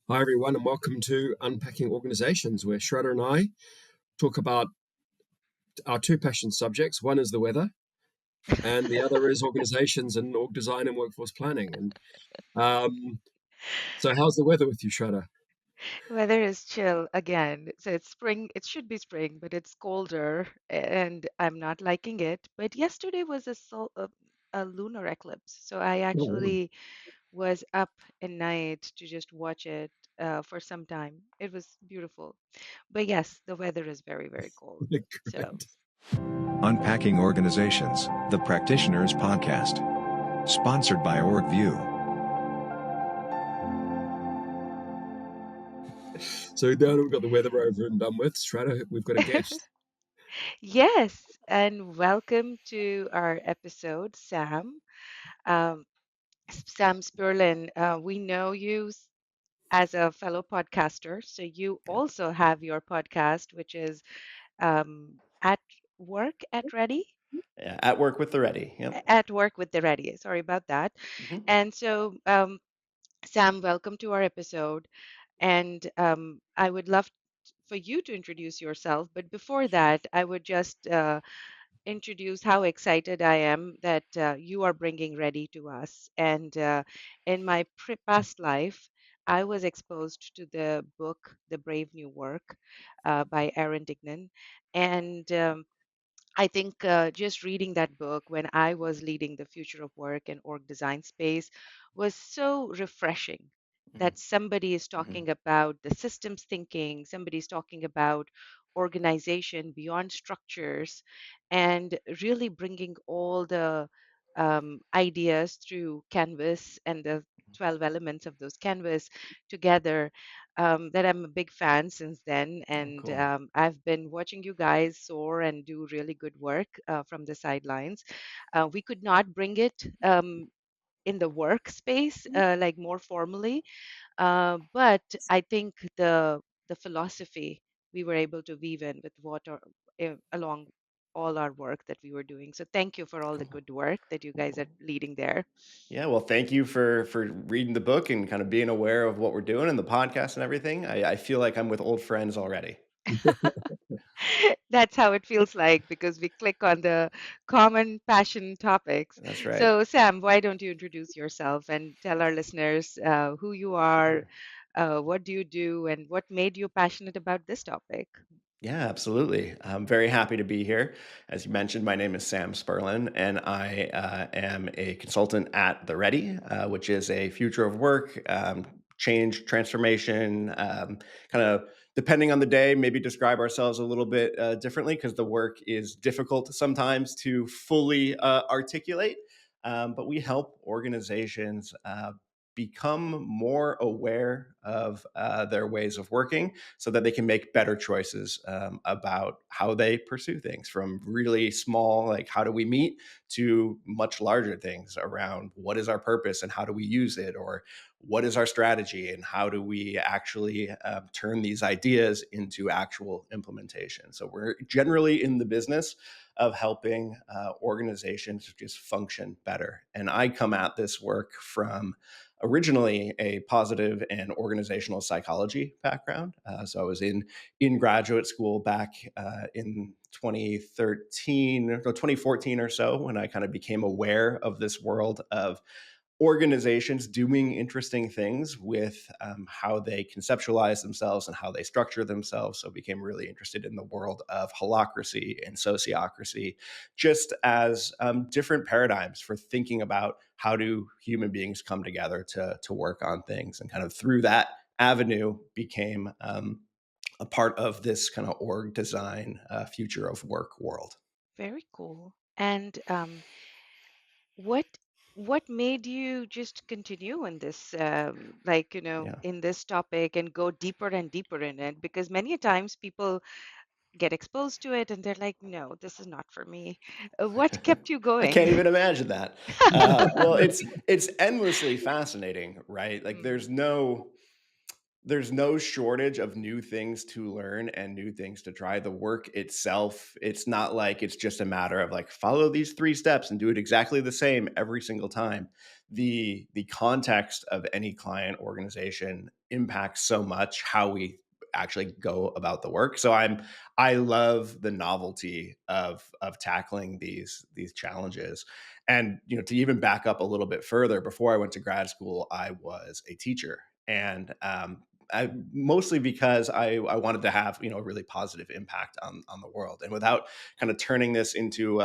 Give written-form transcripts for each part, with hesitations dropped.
Hi, everyone, and welcome to Unpacking Organizations, where Shradha and I talk about our two passion subjects. One is the weather, and the other is organizations and org design and workforce planning. And um, so, how's the weather with you, Shradha? Weather is chill again. So it's spring. It should be spring, but it's colder and I'm not liking it. But yesterday was a lunar eclipse. So I Oh, wow. actually was up at night to just watch it for some time. It was beautiful. But yes, the weather is very, very cold. So Great. Unpacking Organizations, the Practitioners Podcast. Sponsored by Orgvue. So now that we've got the weather over and done with, Shradha, we've got a guest. yes, and welcome to our episode, Sam. Um, Sam Spurlin, we know you as a fellow podcaster. So you Yeah. also have your podcast, which is at work at Ready, Yeah, at work with the ready. Yep. at work with the Ready. Sorry about that. hmm And so, Sam, welcome to our episode. And I would love for you to introduce yourself. But before that, I would just introduce how excited I am that you are bringing Ready to us. And in my past life, I was exposed to the book The Brave New Work by Aaron Dignan. And I think just reading that book when I was leading the future of work and org design space was so refreshing hmm that somebody is hmm talking about the systems thinking, somebody's talking about organization beyond structures, and really bringing all the ideas through Canvas and the 12 elements of those Canvas together that I'm a big fan since then. Oh, And cool. I've been watching you guys soar and do really good work from the sidelines. We could not bring it in the workspace like more formally, but I think the philosophy we were able to weave in with along all our work that we were doing. So thank you for all the Cool. good work that you guys are Cool. leading there. Yeah. Well, thank you for reading the book and kind of being aware of what we're doing and the podcast and everything. I feel like I'm with old friends already. That's how it feels like because we click on the common passion topics. That's right. So, Sam, why don't you introduce yourself and tell our listeners who you are, Sure. what do you do, and what made you passionate about this topic? Yeah, absolutely. I'm very happy to be here. As you mentioned, my name is Sam Spurlin, and I am a consultant at The Ready, which is a future of work, change, transformation, kind of depending on the day, maybe describe ourselves a little bit differently because the work is difficult sometimes to fully articulate. But we help organizations become more aware of their ways of working so that they can make better choices about how they pursue things from really small, like how do we meet, to much larger things around what is our purpose and how do we use it, or what is our strategy and how do we actually turn these ideas into actual implementation. So we're generally in the business of helping organizations just function better. And I come at this work from originally a positive and organizational psychology background. So I was in graduate school back in 2013 or 2014 or so when I kind of became aware of this world of organizations doing interesting things with how they conceptualize themselves and how they structure themselves. So became really interested in the world of holacracy and sociocracy, just as different paradigms for thinking about how do human beings come together to work on things. And kind of through that avenue became a part of this kind of org design future of work world. Very cool. And what what made you just continue in this, like Yeah. in this topic and go deeper and deeper in it? Because many a times people get exposed to it and they're like, no, this is not for me. What kept you I can't going? even imagine that. Well, it's endlessly fascinating, right? Like Mm, there's no shortage of new things to learn and new things to try. The work itself, it's not like it's just a matter of like follow these 3 steps and do it exactly the same every single time. The context of any client organization impacts so much how we actually go about the work. So I love the novelty of tackling these challenges. And to even back up a little bit further, before I went to grad school, I was a teacher. And mostly because I wanted to have a really positive impact on the world, and without kind of turning this into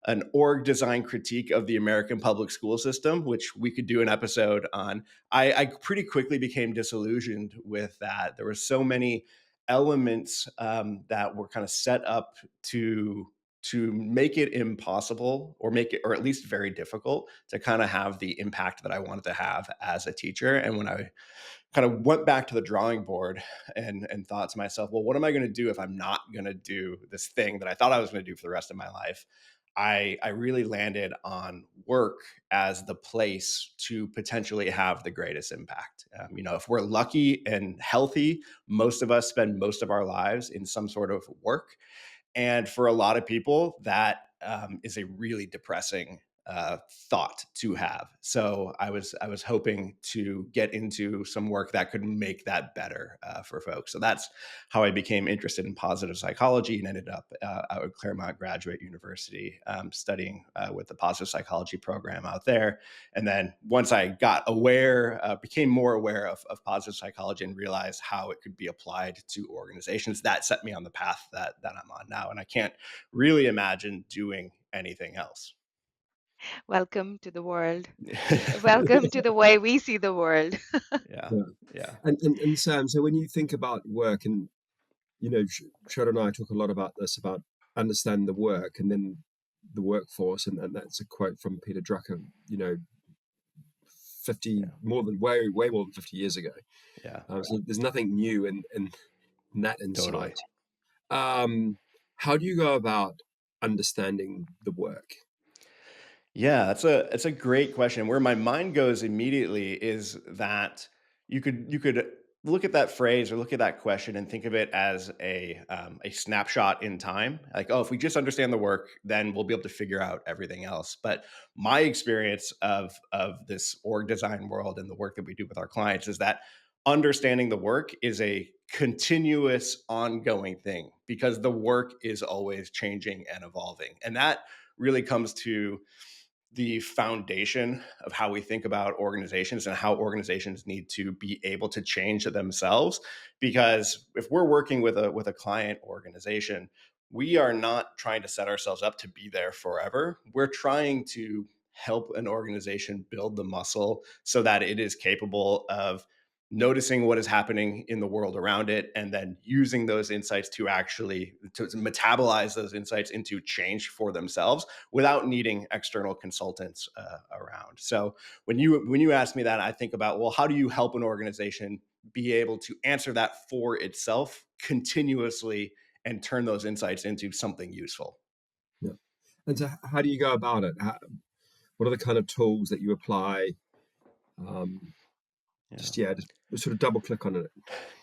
an org design critique of the American public school system, which we could do an episode on. I pretty quickly became disillusioned with that. There were so many elements that were kind of set up to make it impossible, or make it, or at least very difficult, to kind of have the impact that I wanted to have as a teacher. And when I kind of went back to the drawing board and thought to myself, well, what am I going to do if I'm not going to do this thing that I thought I was going to do for the rest of my life? I really landed on work as the place to potentially have the greatest impact. If we're lucky and healthy, most of us spend most of our lives in some sort of work. And for a lot of people, that is a really depressing thought to have. So I was hoping to get into some work that could make that better for folks. So that's how I became interested in positive psychology, and ended up out at Claremont Graduate University, studying with the positive psychology program out there. And then once I became more aware of positive psychology and realized how it could be applied to organizations, that set me on the path that I'm on now. And I can't really imagine doing anything else. Welcome to the world. Welcome to the way we see the world. Yeah. Yeah. Yeah. And Sam, so when you think about work, and Shradha and I talk a lot about this, about understanding the work and then the workforce, and that's a quote from Peter Drucker, 50 Yeah. way more than 50 years ago. Yeah. So there's nothing new in that Totally. insight. How do you go about understanding the work? Yeah, it's a great question. Where my mind goes immediately is that you could look at that phrase or look at that question and think of it as a snapshot in time. Like, oh, if we just understand the work, then we'll be able to figure out everything else. But my experience of this org design world and the work that we do with our clients is that understanding the work is a continuous, ongoing thing, because the work is always changing and evolving, and that really comes to the foundation of how we think about organizations and how organizations need to be able to change themselves. Because if we're working with a client organization, we are not trying to set ourselves up to be there forever. We're trying to help an organization build the muscle so that it is capable of noticing what is happening in the world around it, and then using those insights to metabolize those insights into change for themselves without needing external consultants around. So when you ask me that, I think about, well, how do you help an organization be able to answer that for itself continuously and turn those insights into something useful? Yeah. And so how do you go about it? What are the kind of tools that you apply? Um, Yeah. just sort of double click on it.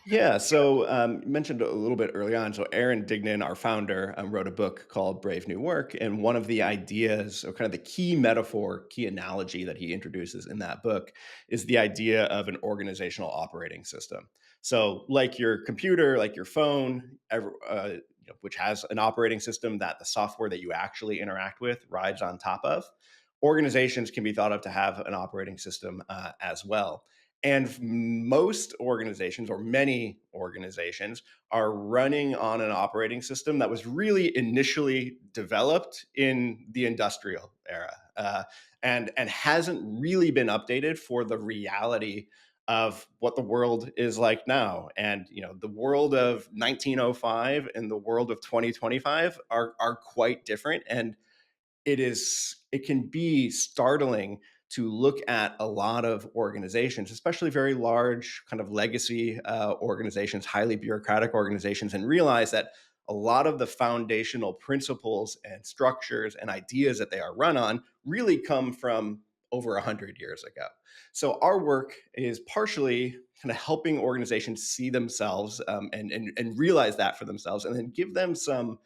Yeah. So you mentioned a little bit early on. So Aaron Dignan, our founder, wrote a book called Brave New Work. And one of the ideas, or kind of the key metaphor, key analogy that he introduces in that book, is the idea of an organizational operating system. So like your computer, like your phone, which has an operating system that the software that you actually interact with rides on top of, organizations can be thought of to have an operating system as well. And most organizations, or many organizations, are running on an operating system that was really initially developed in the industrial era, and hasn't really been updated for the reality of what the world is like now. And the world of 1905 and the world of 2025 are quite different. And it can be startling to look at a lot of organizations, especially very large kind of legacy organizations, highly bureaucratic organizations, and realize that a lot of the foundational principles and structures and ideas that they are run on really come from over 100 years ago. So our work is partially kind of helping organizations see themselves and realize that for themselves, and then give them some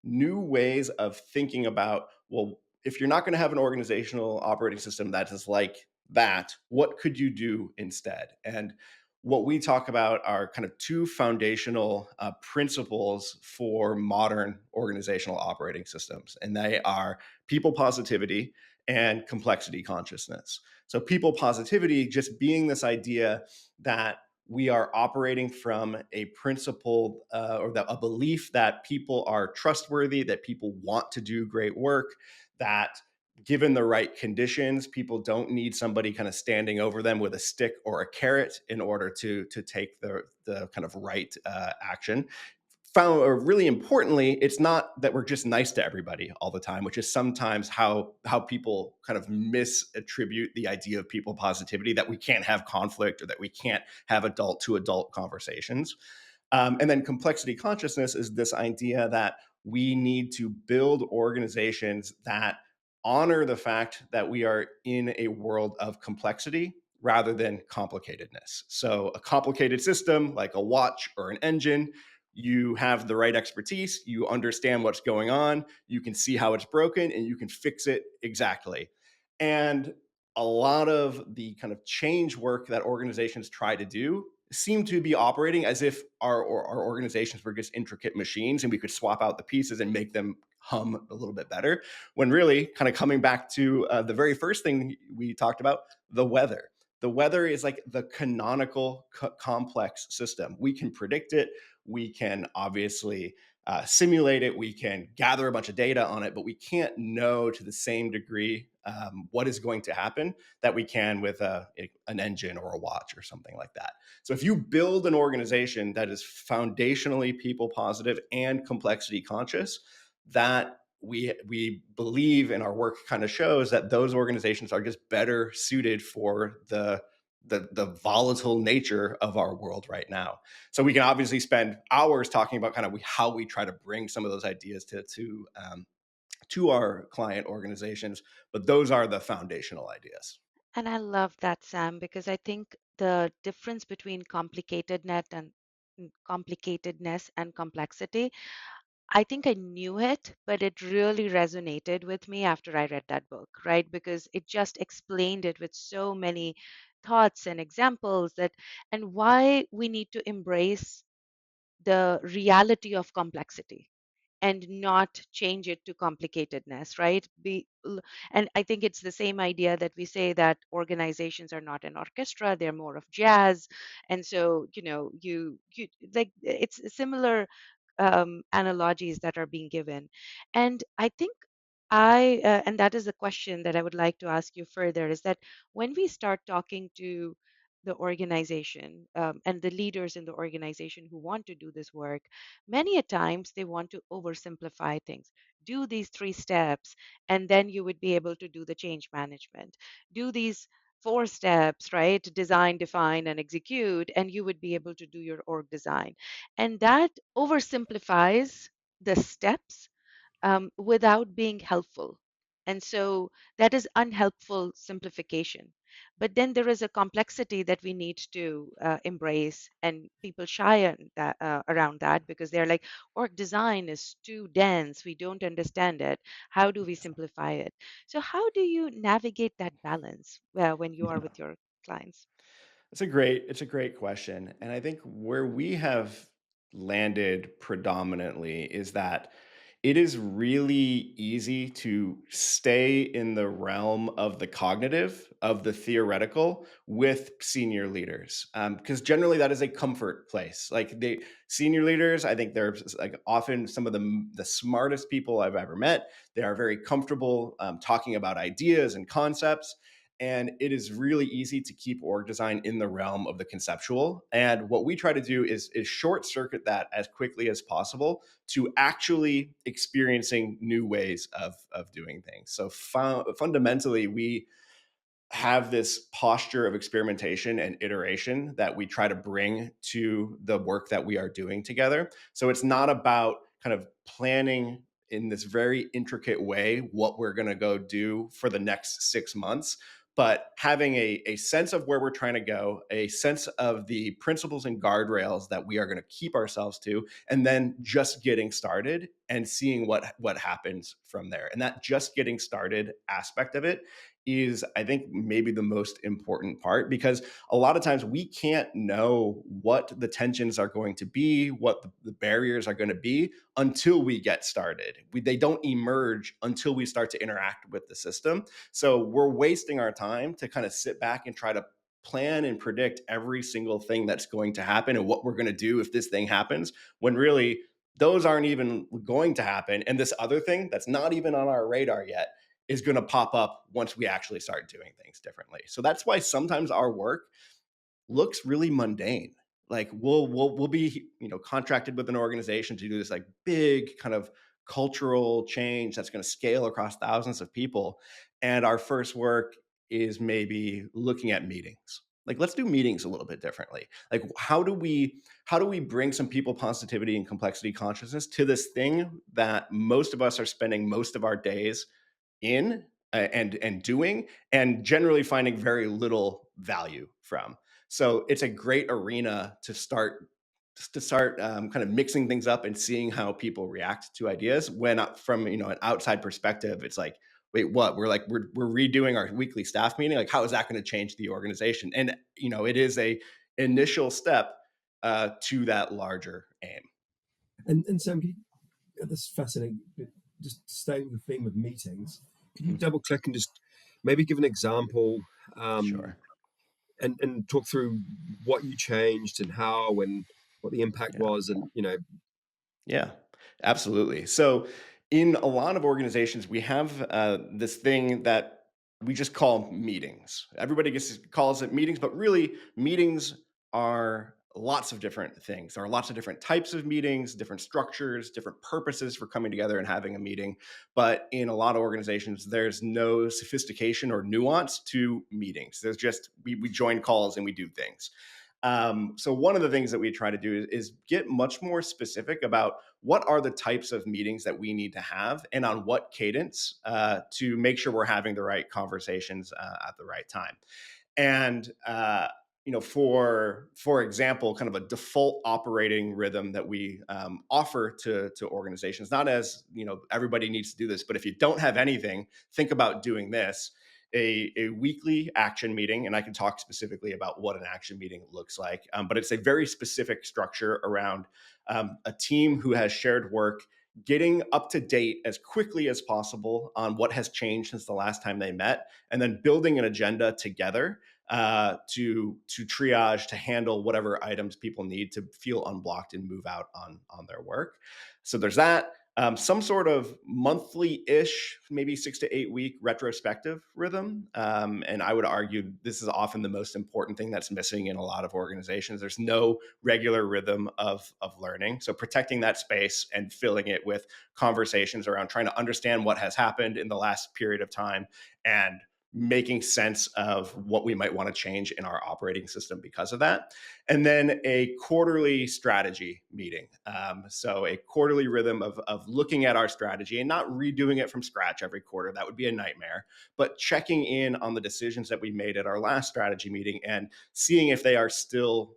new ways of thinking about, well, if you're not going to have an organizational operating system that is like that, what could you do instead? And what we talk about are kind of two foundational principles for modern organizational operating systems, and they are people positivity and complexity consciousness. So, people positivity just being this idea that we are operating from a principle a belief that people are trustworthy, that people want to do great work, that given the right conditions, people don't need somebody kind of standing over them with a stick or a carrot in order to take the kind of right action. Found, or really importantly, it's not that we're just nice to everybody all the time, which is sometimes how people kind of misattribute the idea of people positivity, that we can't have conflict or that we can't have adult to adult conversations. And then complexity consciousness is this idea that we need to build organizations that honor the fact that we are in a world of complexity rather than complicatedness. So, a complicated system like a watch or an engine, you have the right expertise, you understand what's going on, you can see how it's broken, and you can fix it exactly. And a lot of the kind of change work that organizations try to do seem to be operating as if our organizations were just intricate machines and we could swap out the pieces and make them hum a little bit better. When really, kind of coming back to the very first thing we talked about, the weather. The weather is like the canonical complex system. We can predict it. We can obviously simulate it. We can gather a bunch of data on it, but we can't know to the same degree what is going to happen that we can with an engine or a watch or something like that. So if you build an organization that is foundationally people positive and complexity conscious, that we believe, and our work kind of shows, that those organizations are just better suited for the volatile nature of our world right now. So we can obviously spend hours talking about kind of how we try to bring some of those ideas to our client organizations, but those are the foundational ideas. And I love that, Sam, because I think the difference between complicatedness and complexity, I think I knew it, but it really resonated with me after I read that book, right? Because it just explained it with so many thoughts and examples, that and why we need to embrace the reality of complexity and not change it to complicatedness, right? And I think it's the same idea that we say that organizations are not an orchestra, they're more of jazz. And so, you like, it's similar analogies that are being given. And I think and that is the question that I would like to ask you further, is that when we start talking to the organization and the leaders in the organization who want to do this work, many a times they want to oversimplify things. Do these 3 steps, and then you would be able to do the change management. Do these 4 steps, right? Design, define, and execute, and you would be able to do your org design. And that oversimplifies the steps without being helpful. And so that is unhelpful simplification. But then there is a complexity that we need to embrace, and people shy around that because they're like, org design is too dense. We don't understand it. How do we simplify it? So, how do you navigate that balance when you are with your clients? It's a great question. And I think where we have landed predominantly is that it is really easy to stay in the realm of the cognitive, of the theoretical with senior leaders. Because generally that is a comfort place. Like, the senior leaders, I think they're like often some of the smartest people I've ever met. They are very comfortable talking about ideas and concepts. And it is really easy to keep org design in the realm of the conceptual. And what we try to do is short circuit that as quickly as possible to actually experiencing new ways of doing things. So fundamentally, we have this posture of experimentation and iteration that we try to bring to the work that we are doing together. So it's not about kind of planning in this very intricate way what we're going to go do for the next 6 months, but having a sense of where we're trying to go, a sense of the principles and guardrails that we are going to keep ourselves to, and then just getting started and seeing what happens from there. And that just getting started aspect of it is, I think, maybe the most important part, because a lot of times we can't know what the tensions are going to be, what the barriers are going to be until we get started. They don't emerge until we start to interact with the system. So we're wasting our time to kind of sit back and try to plan and predict every single thing that's going to happen and what we're going to do if this thing happens, when really those aren't even going to happen. And this other thing that's not even on our radar yet is going to pop up once we actually start doing things differently. So that's why sometimes our work looks really mundane. Like we'll be, contracted with an organization to do this like big kind of cultural change that's going to scale across thousands of people, and our first work is maybe looking at meetings. Like, let's do meetings a little bit differently. Like, how do we bring some people positivity and complexity consciousness to this thing that most of us are spending most of our days in, and doing, and generally finding very little value from. So it's a great arena to start kind of mixing things up and seeing how people react to ideas. When from an outside perspective, it's like, wait, what? We're redoing our weekly staff meeting. Like, how is that going to change the organization? And it is a initial step to that larger aim. And Sam, this is fascinating. Just staying with the theme of meetings, can you double click and just maybe give an example, Sure. and talk through what you changed and how and what the impact Yeah. was, and Yeah, absolutely. So, in a lot of organizations, we have this thing that we just call meetings. Everybody calls it meetings, but really, meetings are lots of different things. There are lots of different types of meetings, different structures, different purposes for coming together and having a meeting. But in a lot of organizations, there's no sophistication or nuance to meetings. There's just we join calls and we do things. So one of the things that we try to do is get much more specific about what are the types of meetings that we need to have and on what cadence, to make sure we're having the right conversations at the right time. And for example, kind of a default operating rhythm that we offer to organizations, not as everybody needs to do this, but if you don't have anything, think about doing this. A weekly action meeting, and I can talk specifically about what an action meeting looks like, but it's a very specific structure around a team who has shared work getting up to date as quickly as possible on what has changed since the last time they met, and then building an agenda together to triage, to handle whatever items people need to feel unblocked and move out on their work. So there's that. Some sort of monthly-ish, maybe 6 to 8 week retrospective rhythm. And I would argue this is often the most important thing that's missing in a lot of organizations. There's no regular rhythm of learning. So protecting that space and filling it with conversations around trying to understand what has happened in the last period of time and making sense of what we might want to change in our operating system because of that. And then a quarterly strategy meeting. So a quarterly rhythm of looking at our strategy and not redoing it from scratch every quarter. That would be a nightmare. But checking in on the decisions that we made at our last strategy meeting and seeing if they are still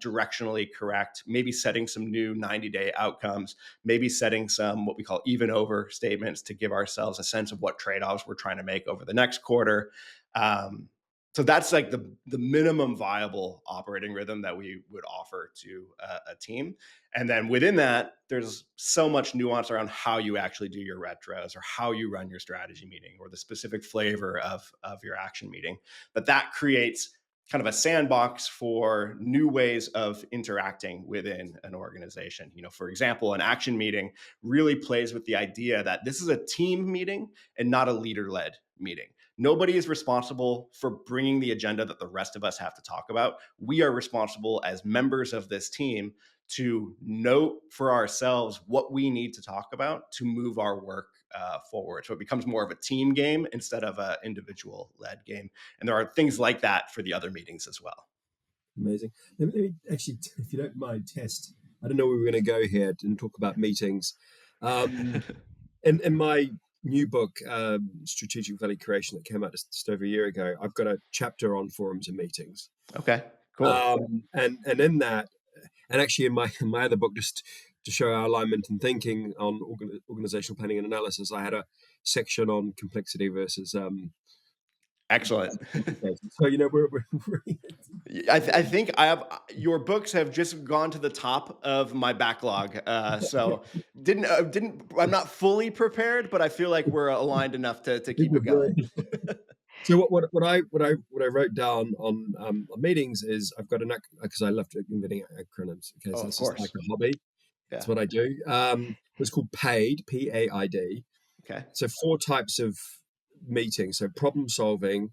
directionally correct, maybe setting some new 90-day outcomes, maybe setting some what we call even over statements to give ourselves a sense of what trade-offs we're trying to make over the next quarter. So that's like the minimum viable operating rhythm that we would offer to a team. And then within that, there's so much nuance around how you actually do your retros or how you run your strategy meeting or the specific flavor of your action meeting. But that creates kind of a sandbox for new ways of interacting within an organization. For example, an action meeting really plays with the idea that this is a team meeting and not a leader-led meeting. Nobody is responsible for bringing the agenda that the rest of us have to talk about. We are responsible as members of this team to note for ourselves what we need to talk about to move our work forward. So it becomes more of a team game instead of an individual-led game. And there are things like that for the other meetings as well. Amazing. Let me actually, if you don't mind, test. I don't know where we're going to go here and talk about meetings. In my new book, Strategic Value Creation, that came out just over a year ago, I've got a chapter on forums and meetings. Okay, cool. And in that, and actually in my other book, just to show our alignment and thinking on organizational planning and analysis, I had a section on complexity versus Excellent. simplification. So we're I think I have your books have just gone to the top of my backlog. So I'm not fully prepared, but I feel like we're aligned enough to keep it going. So what I wrote down on meetings is I've got because I love inventing acronyms. Okay, Oh, so of it's just like course. a hobby. Yeah. That's what I do. It's called PAID, PAID. Okay. So 4 types of meetings: so problem solving,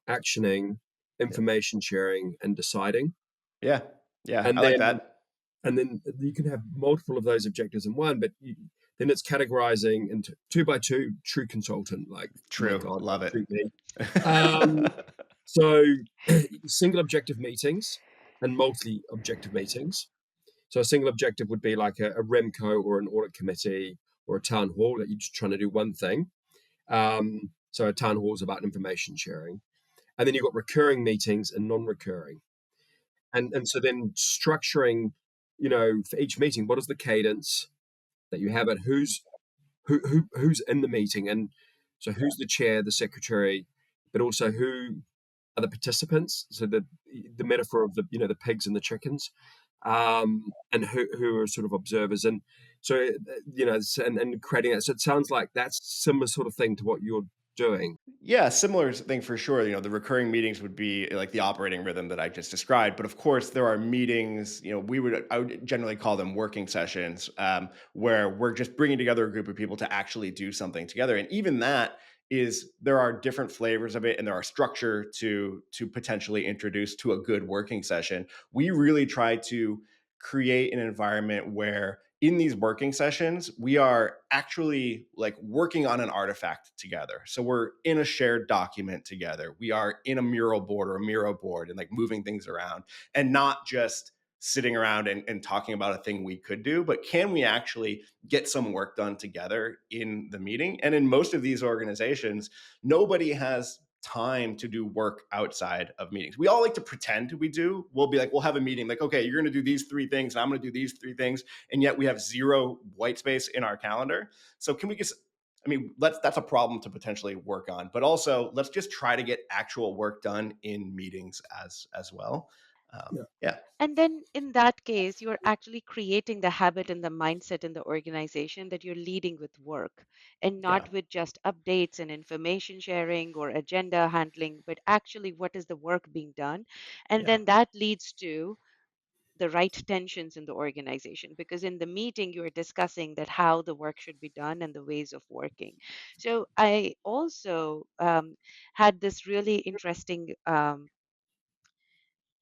actioning, information sharing, and deciding. Yeah. Yeah. And I like then that. you can have multiple of those objectives in one, but then it's categorizing into 2 by 2 true consultant. Like, oh my True. God, Love it. treat me. So single objective meetings and multi-objective meetings. So a single objective would be like a REMCO or an audit committee or a town hall that you're just trying to do one thing. So a town hall is about information sharing. And then you've got recurring meetings and non-recurring. And so then structuring, for each meeting, what is the cadence that you have it? Who's in the meeting? And so who's the chair, the secretary, but also who are the participants? So the metaphor of the pigs and the chickens, and who are sort of observers. And so and creating that. So it sounds like that's similar sort of thing to what you're doing. Yeah, similar thing for sure. The recurring meetings would be like the operating rhythm that I just described. But of course, there are meetings. I would generally call them working sessions, where we're just bringing together a group of people to actually do something together. And even that there are different flavors of it, and there are structure to potentially introduce to a good working session. We really try to create an environment where in these working sessions, we are actually like working on an artifact together. So we're in a shared document together. We are in a mural board or a Miro board and like moving things around, and not just sitting around and talking about a thing we could do, but can we actually get some work done together in the meeting? And in most of these organizations, nobody has time to do work outside of meetings. We all like to pretend we do. We'll be like, we'll have a meeting like, okay, you're going to do these 3 things, and I'm going to do these 3 things. And yet we have 0 white space in our calendar. So can we just, that's a problem to potentially work on, but also let's just try to get actual work done in meetings as well. Yeah. And then in that case, you're actually creating the habit and the mindset in the organization that you're leading with work and Yeah. not with just updates and information sharing or agenda handling, but actually what is the work being done. And Yeah. then that leads to the right tensions in the organization, because in the meeting you're discussing that how the work should be done and the ways of working. So I also had this really interesting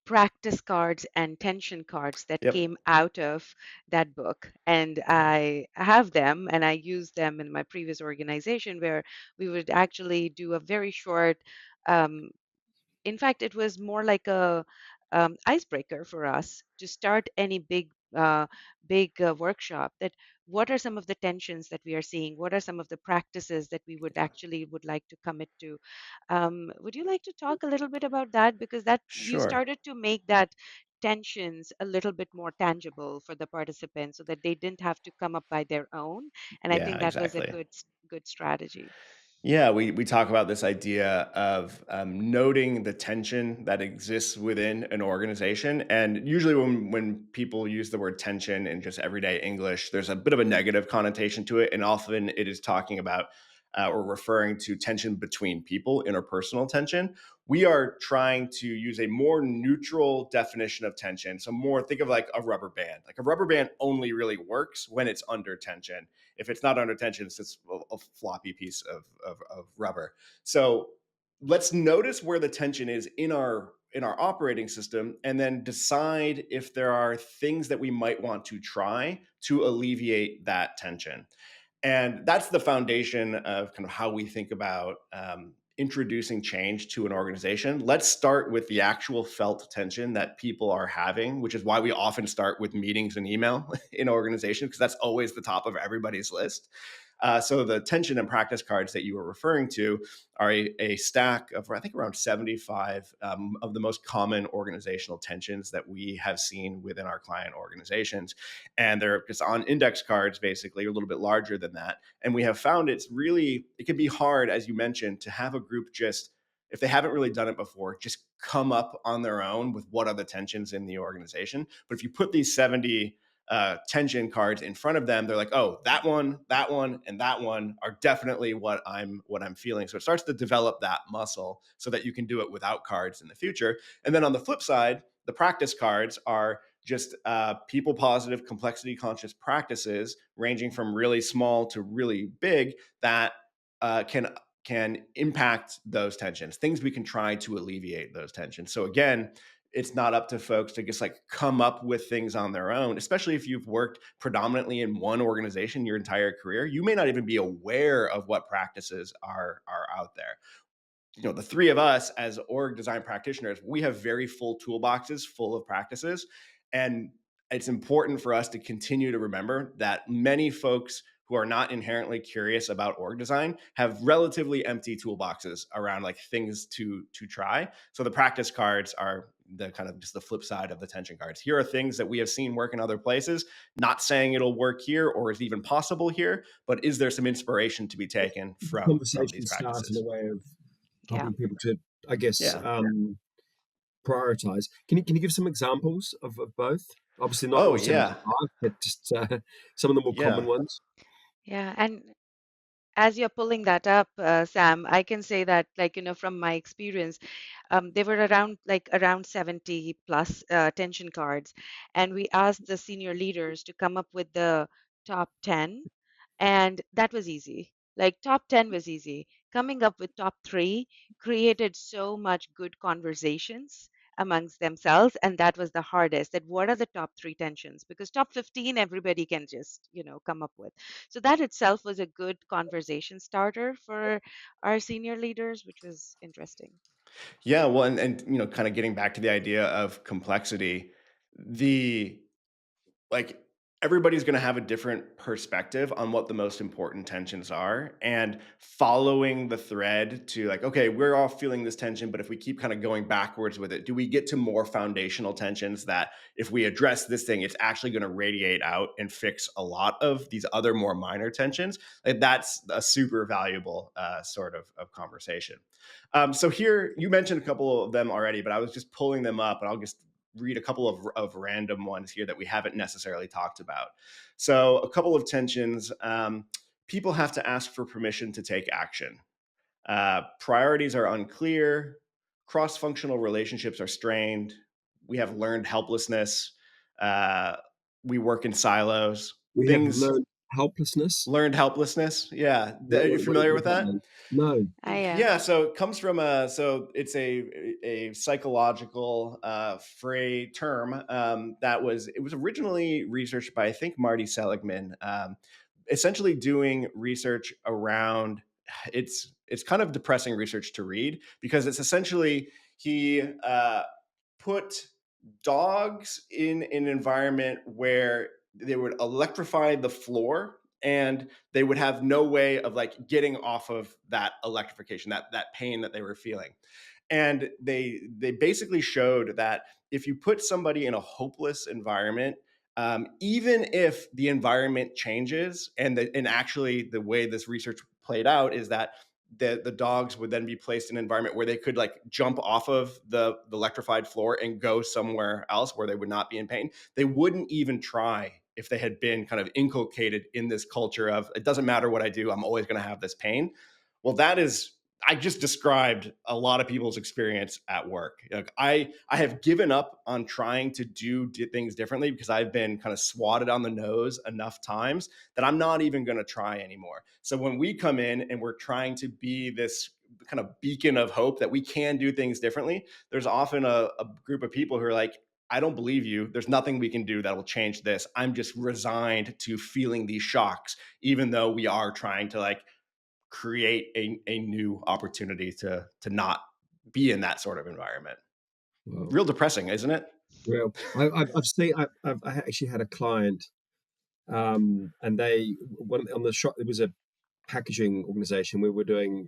practice cards and tension cards that Yep. came out of that book. And I have them and I use them in my previous organization where we would actually do a very short, um, in fact, it was more like a icebreaker for us to start any big workshop. That what are some of the tensions that we are seeing? What are some of the practices that we would like to commit to? Would you like to talk a little bit about that? Because that you Sure. started to make that tensions a little bit more tangible for the participants so that they didn't have to come up by their own. And I Yeah, think that was a exactly. good strategy. Yeah, we talk about this idea of noting the tension that exists within an organization, and usually when people use the word tension in just everyday English, there's a bit of a negative connotation to it, and often it is talking about or referring to tension between people, interpersonal tension. We are trying to use a more neutral definition of tension. So more think of like a rubber band. Like a rubber band only really works when it's under tension. If it's not under tension, it's just a floppy piece of rubber. So let's notice where the tension is in our operating system, and then decide if there are things that we might want to try to alleviate that tension. And that's the foundation of kind of how we think about introducing change to an organization. Let's start with the actual felt tension that people are having, which is why we often start with meetings and email in organizations, because that's always the top of everybody's list. So the tension and practice cards that you were referring to are a stack of, I think, around 75 of the most common organizational tensions that we have seen within our client organizations. And they're just on index cards, basically, a little bit larger than that. And we have found it can be hard, as you mentioned, to have a group just, if they haven't really done it before, just come up on their own with what are the tensions in the organization. But if you put these 70 tension cards in front of them, they're like, oh, that one, and that one are definitely what I'm feeling. So it starts to develop that muscle so that you can do it without cards in the future. And then on the flip side, the practice cards are just people positive, complexity conscious practices ranging from really small to really big that can impact those tensions, things we can try to alleviate those tensions. So again, it's not up to folks to just like come up with things on their own, especially if you've worked predominantly in one organization your entire career. You may not even be aware of what practices are out there. The three of us as org design practitioners, we have very full toolboxes full of practices. And it's important for us to continue to remember that many folks who are not inherently curious about org design have relatively empty toolboxes around like things to try. So the practice cards are the kind of just the flip side of the tension cards. Here are things that we have seen work in other places, not saying it'll work here or is even possible here, but is there some inspiration to be taken from Conversation these starts in a practices? way of Yeah. helping people to, I guess, Yeah. prioritize. Can you give some examples of both? Obviously, not Oh, all yeah. 75, but just some of the more common Yeah. ones. Yeah. And as you're pulling that up, Sam, I can say that, like, from my experience, they were around 70 plus tension cards. And we asked the senior leaders to come up with the top 10. And that was easy. Like, top 10 was easy. Coming up with top three created so much good conversations amongst themselves. And that was the hardest. That what are the top three tensions? Because top 15, everybody can just, come up with. So that itself was a good conversation starter for our senior leaders, which was interesting. Yeah. Well, and kind of getting back to the idea of complexity, the like everybody's going to have a different perspective on what the most important tensions are, and following the thread to like, okay, we're all feeling this tension, but if we keep kind of going backwards with it, do we get to more foundational tensions that if we address this thing, it's actually going to radiate out and fix a lot of these other more minor tensions? Like, that's a super valuable sort of conversation. So here you mentioned a couple of them already, but I was just pulling them up, and I'll just read a couple of random ones here that we haven't necessarily talked about. So a couple of tensions. People have to ask for permission to take action. Priorities are unclear. Cross-functional relationships are strained. We have learned helplessness. Uh, we work in silos. We have Things learned helplessness. learned helplessness. Yeah, are you What familiar does with that that? mean? No. I Yeah, so it comes from so it's a psychological term that it was originally researched by, I think, Marty Seligman, essentially doing research around it's kind of depressing research to read because it's essentially he put dogs in an environment where they would electrify the floor and they would have no way of like getting off of that electrification, that pain that they were feeling. And they basically showed that if you put somebody in a hopeless environment, even if the environment changes, and actually the way this research played out is that the dogs would then be placed in an environment where they could like jump off of the electrified floor and go somewhere else where they would not be in pain. They wouldn't even try if they had been kind of inculcated in this culture of it doesn't matter what I do, I'm always going to have this pain. Well, I just described a lot of people's experience at work. Like I have given up on trying to do things differently because I've been kind of swatted on the nose enough times that I'm not even going to try anymore. So when we come in and we're trying to be this kind of beacon of hope that we can do things differently, there's often a group of people who are like, I don't believe you. There's nothing we can do that will change this. I'm just resigned to feeling these shocks, even though we are trying to like create a new opportunity to not be in that sort of environment. Well, Real depressing, isn't it? well, I've seen. I actually had a client, and they on the shop. It was a packaging organization. We were doing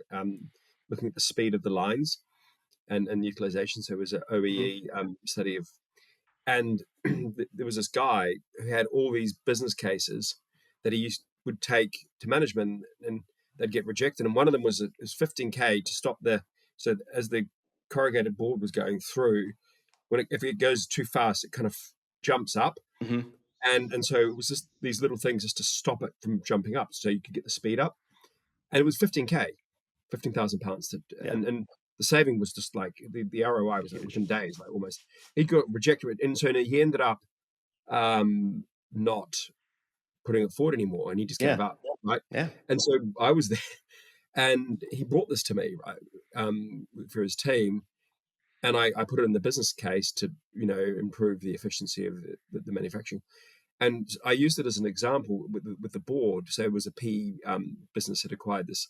looking at the speed of the lines and utilization. So it was an Hmm. OEE study of, and there was this guy who had all these business cases that would take to management, and they'd get rejected. And one of them was 15K to stop so as the corrugated board was going through, if it goes too fast, it kind of jumps up. Hmm. And so it was just these little things just to stop it from jumping up, so you could get the speed up. And it was 15K, £15,000 Yeah. and the saving was just like the ROI was like Huge. within days, like almost. He got rejected, and so he ended up not putting it forward anymore, and he just gave Yeah. up, right? Yeah. And so I was there, and he brought this to me, right, for his team, and I put it in the business case to improve the efficiency of the manufacturing. And I used it as an example with the board. So it was a PE business that acquired this,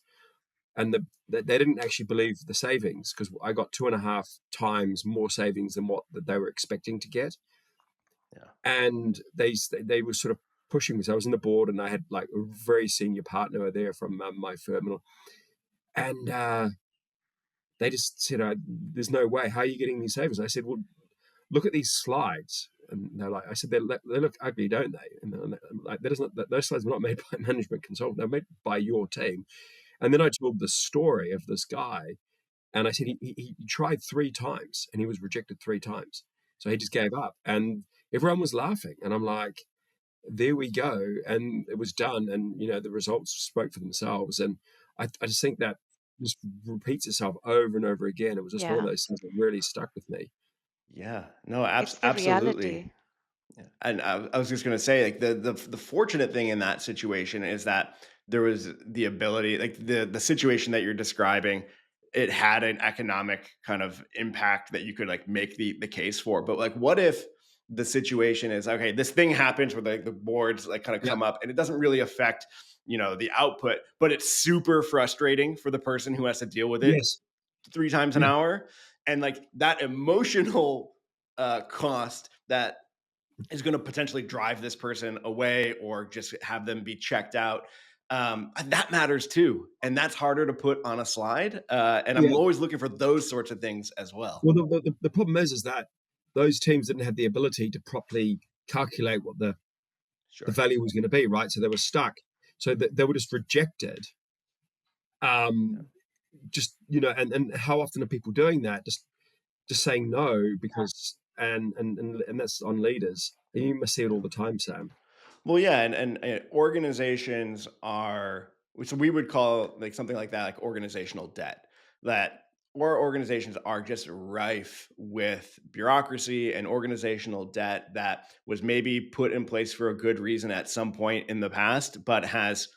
and they didn't actually believe the savings, because I got 2.5 times more savings than what that they were expecting to get. Yeah. And they were sort of pushing me. So I was in the board, and I had like a very senior partner there from my firm, and they just said, "There's no way. How are you getting these savings?" I said, "Well, look at these slides." And they're like, I said, they look ugly, don't they? And I'm like, those slides were not made by a management consultant. They're made by your team. And then I told the story of this guy, and I said he tried 3 times, and he was rejected 3 times. So he just gave up, and everyone was laughing. And I'm like, there we go. And it was done, and the results spoke for themselves. And I just think that just repeats itself over and over again. It was just one of Yeah, those things that really stuck with me. Yeah. No, it's the absolutely. reality. Yeah. And I was just going to say, like the fortunate thing in that situation is that there was the ability, like the situation that you're describing, it had an economic kind of impact that you could like make the case for. But like, what if the situation is okay? This thing happens where the boards like kind of Yeah. come up, and it doesn't really affect the output, but it's super frustrating for the person who has to deal with it Yes. 3 times an Yeah. hour, and like that emotional cost that is going to potentially drive this person away or just have them be checked out. That matters too. And that's harder to put on a slide. And I'm Yeah. always looking for those sorts of things as well. Well, the problem is that those teams didn't have the ability to properly calculate what the Sure. value was going to be, right? So they were stuck. So they were just rejected. Yeah. Just and how often are people doing that? Just saying no because and that's on leaders. And you must see it Yeah. all the time, Sam. Well, yeah, and organizations are, so we would call like something like that like organizational debt. That or organizations are just rife with bureaucracy and organizational debt that was maybe put in place for a good reason at some point in the past, but has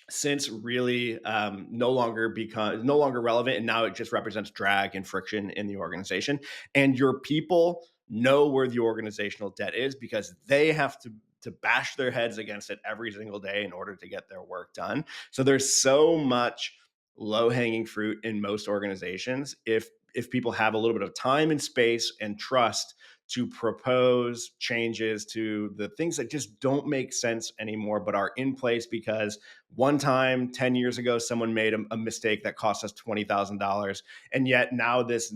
since really no longer relevant, and now it just represents drag and friction in the organization. And your people know where the organizational debt is because they have to bash their heads against it every single day in order to get their work done. So there's so much low hanging fruit in most organizations if people have a little bit of time and space and trust to propose changes to the things that just don't make sense anymore but are in place because one time 10 years ago someone made a mistake that cost us $20,000, and yet now this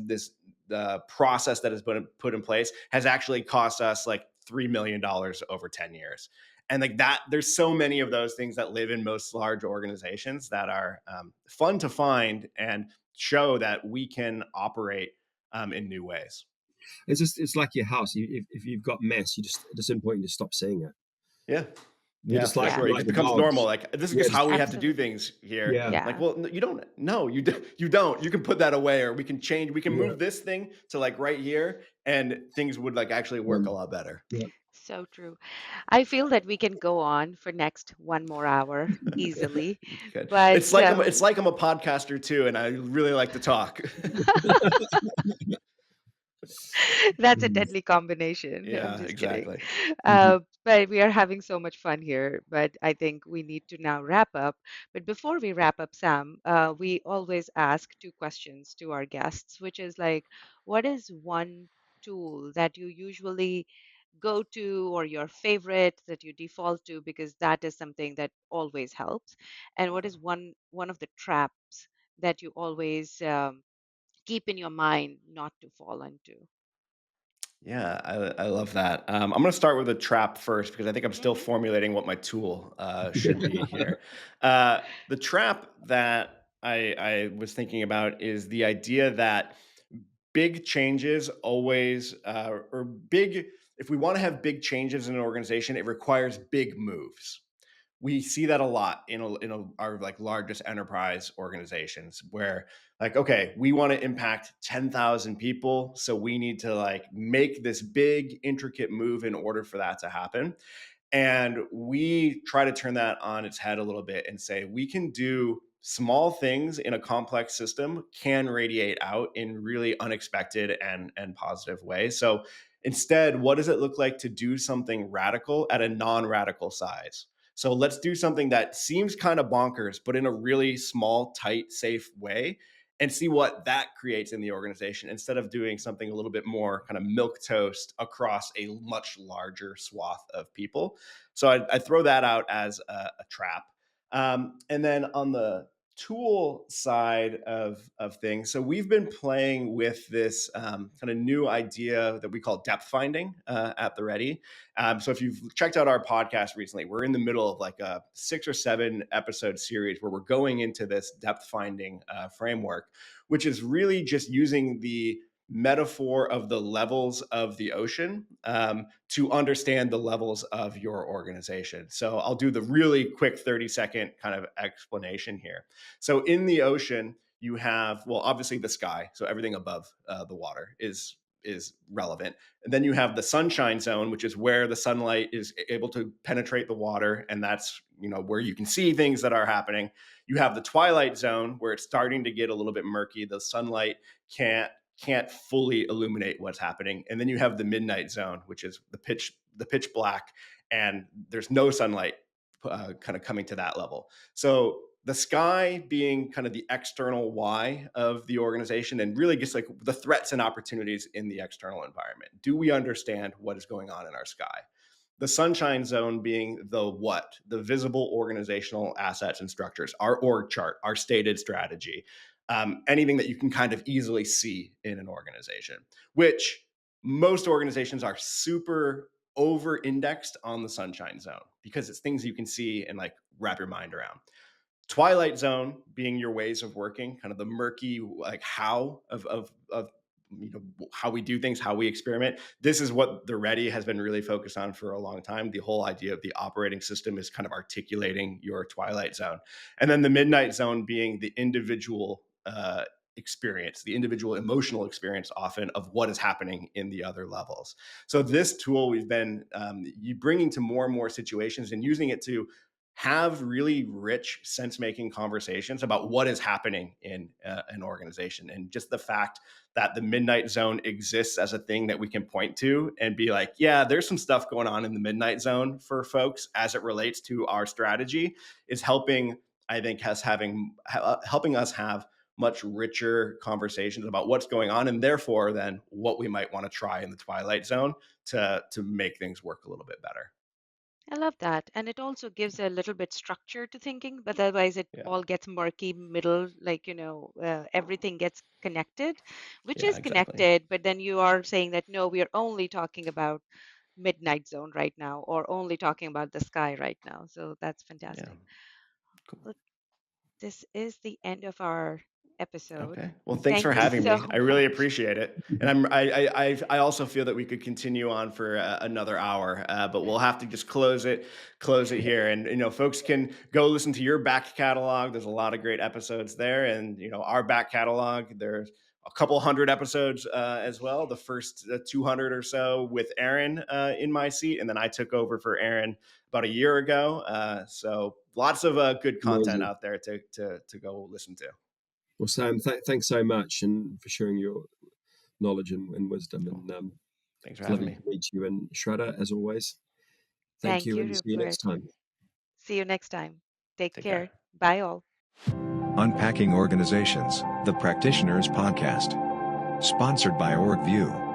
the process that has been put in place has actually cost us like $3 million over 10 years. And like that, there's so many of those things that live in most large organizations that are fun to find and show that we can operate in new ways. It's like your house. If you've got mess, you just at a certain point you just stop seeing it. Yeah. You're Yeah, just for like Yeah, sure. It just the becomes normal. dogs. Like this is Yeah, just just how we have to do absolutely. things here. yeah, Like, Yeah. well, you don't. No, you don't. You can put that away, or we can change. We can yeah, move this thing to like right here, and things would like actually work a lot better. yeah. So true. I feel that we can go on for next 1 more hour easily, Good. but It's like I'm a podcaster too, and I really like to talk. that's a Mm. deadly combination. I'm Yeah, just kidding. exactly. Mhm. But we are having so much fun here. But I think we need to now wrap up. But before we wrap up, Sam, we always ask 2 questions to our guests, which is like, what is one tool that you usually go to or your favorite that you default to, because that is something that always helps? And what is one of the traps that you always keep in your mind not to fall into? Yeah, I love that. I'm going to start with a trap first because I think I'm still Hmm. formulating what my tool should be Yeah. here. The trap that I was thinking about is the idea that big changes always, or big, if we want to have big changes in an organization, it requires big moves. We see that a lot our like largest enterprise organizations where, like, okay, we want to impact 10,000 people, so we need to like make this big intricate move in order for that to happen. And we try to turn that on its head a little bit and say we can do small things in a complex system can radiate out in really unexpected and positive ways. So instead, what does it look like to do something radical at a non-radical size? So let's do something that seems kind of bonkers, but in a really small, tight, safe way, and see what that creates in the organization instead of doing something a little bit more kind of milk toast across a much larger swath of people. So I throw that out as a trap. And then on the tool side of things, so we've been playing with this kind of new idea that we call depth finding at the Ready. So if you've checked out our podcast recently, we're in the middle of like a 6 or 7 episode series where we're going into this depth finding framework, which is really just using the metaphor of the levels of the ocean to understand the levels of your organization. So I'll do the really quick 30-second kind of explanation here. So in the ocean, you have, well, obviously the sky. So everything above the water is relevant. And then you have the sunshine zone, which is where the sunlight is able to penetrate the water, and that's, where you can see things that are happening. You have the twilight zone where it's starting to get a little bit murky. The sunlight can't fully illuminate what's happening. And then you have the midnight zone, which is the pitch black, and there's no sunlight kind of coming to that level. So the sky being kind of the external Y of the organization, and really just like the threats and opportunities in the external environment. Do we understand what is going on in our sky? The sunshine zone being the what, the visible organizational assets and structures, our org chart, our stated strategy, anything that you can kind of easily see in an organization, which most organizations are super over indexed on the sunshine zone because it's things you can see and like wrap your mind around. Twilight zone being your ways of working, kind of the murky like how of how we do things, how we experiment. This is what the Ready has been really focused on for a long time. The whole idea of the operating system is kind of articulating your twilight zone. And then the midnight zone being the individual experience, the individual emotional experience often of what is happening in the other levels. So this tool we've been bringing to more and more situations and using it to have really rich sense-making conversations about what is happening in an organization, and just the fact that the midnight zone exists as a thing that we can point to and be like, yeah, there's some stuff going on in the midnight zone for folks as it relates to our strategy is helping, I think, helping us have much richer conversations about what's going on, and therefore then what we might want to try in the twilight zone to make things work a little bit better. I love that. And it also gives a little bit structure to thinking, but otherwise it Yeah. all gets murky middle, like, everything gets connected, which Yeah, is exactly. connected, but then you are saying that, no, we are only talking about midnight zone right now, or only talking about the sky right now. So that's Yeah. fantastic. Cool. Well, this is the end of our episode. Okay. Well, thanks for Thank you having me. so I really much. appreciate it. And I also feel that we could continue on for another hour, but we'll have to just close it here. And folks can go listen to your back catalog. There's a lot of great episodes there, and our back catalog. There's a couple hundred episodes as well. The first 200 or so with Aaron in my seat, and then I took over for Aaron about a year ago. So lots of good content Amazing. out there to go listen to. Well, Sam, thanks so much and for sharing your knowledge and wisdom. Cool. And Thanks for it's having lovely me. to meet you. And Shradha, as always, thank Thank you you, and see you next Rupert. time. See you next time. Take Take care. care. Bye, all. Unpacking Organizations, the Practitioners Podcast. Sponsored by Orgvue.